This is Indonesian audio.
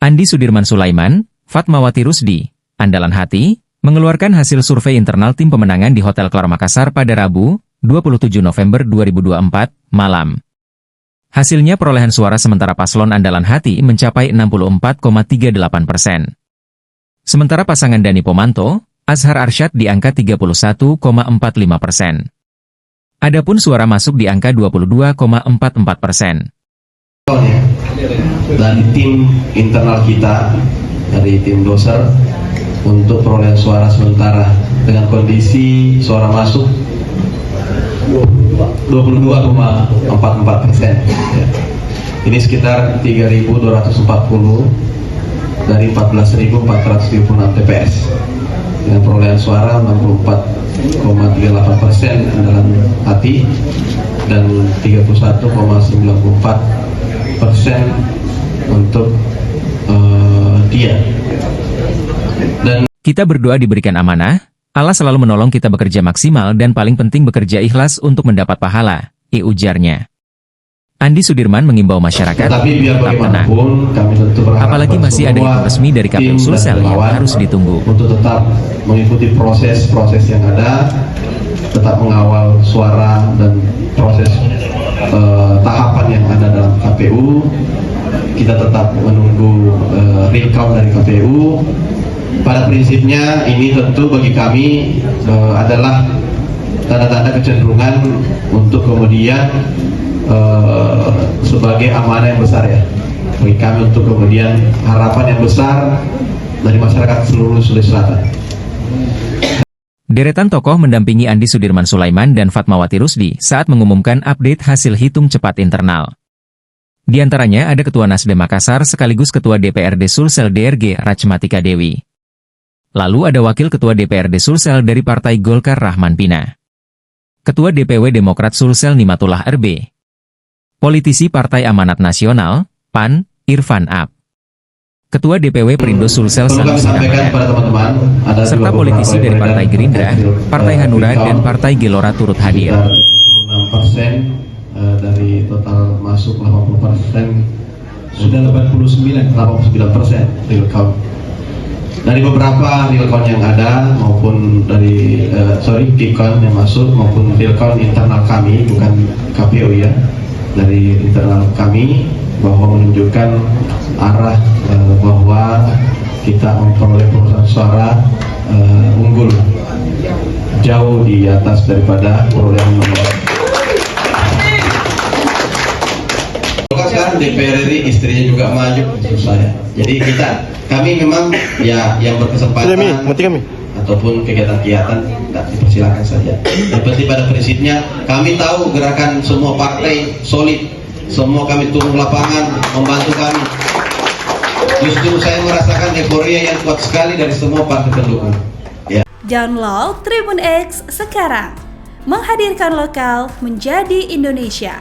Andi Sudirman Sulaiman, Fatmawati Rusdi, Andalan Hati, mengeluarkan hasil survei internal tim pemenangan di Hotel Clara Makassar pada Rabu, 27 November 2024, malam. Hasilnya perolehan suara sementara paslon Andalan Hati mencapai 64,38%. Sementara pasangan Dani Pomanto, Azhar Arsyad di angka 31,45%. Adapun suara masuk di angka 22,44%. Dan tim internal kita dari tim doser untuk perolehan suara sementara dengan kondisi suara masuk 22,44%. Ini sekitar 3.240 dari 14.476 TPS dengan perolehan suara 64,38% Andalan Hati dan 31,94% untuk dia. Dan kita berdoa diberikan amanah, Allah selalu menolong kita bekerja maksimal dan paling penting bekerja ikhlas untuk mendapat pahala, ujarnya. Andi Sudirman mengimbau masyarakat tetap tenang, apalagi masih ada info resmi dari KPU Sulsel yang harus ditunggu. Untuk tetap mengikuti proses-proses yang ada, tetap mengawal suara dan proses tahapan yang ada dalam KPU. Kita tetap menunggu real count dari KPU. Pada prinsipnya ini tentu bagi kami adalah tanda-tanda kecenderungan untuk kemudian sebagai amanah yang besar ya bagi kami, untuk kemudian harapan yang besar dari masyarakat seluruh Sulawesi Selatan. Deretan tokoh mendampingi Andi Sudirman Sulaiman dan Fatmawati Rusdi saat mengumumkan update hasil hitung cepat internal. Di antaranya ada Ketua Nasdem Makassar sekaligus Ketua DPRD Sulsel DRG Rachmatika Dewi. Lalu ada Wakil Ketua DPRD Sulsel dari Partai Golkar Rahman Pina. Ketua DPW Demokrat Sulsel Nimatullah RB. Politisi Partai Amanat Nasional, PAN, Irfan Ab. Ketua DPW Perindo Sulsel Sanusi Ramadan, serta politisi dari Partai Gerindra, Partai Hanura dan Partai Gelora turut hadir. 76% dari total masuk 80% sudah 89% real count. Dari beberapa real count yang ada maupun dari quick count yang masuk maupun real count internal kami, bukan KPU ya, dari internal kami, bahwa menunjukkan arah bahwa kita memperoleh perolehan suara unggul jauh di atas daripada perolehan nomor. Sekarang DPR RI istrinya juga maju, susah ya. Jadi kami memang ya yang berkesempatan ataupun kegiatan-kegiatan dipersilakan saja. Yang penting pada prinsipnya kami tahu gerakan semua partai solid, semua kami turun lapangan membantu kami. Justru saya merasakan euforia yang kuat sekali dari semua partai pendukung. Ya. Download Tribun X sekarang, menghadirkan lokal menjadi Indonesia.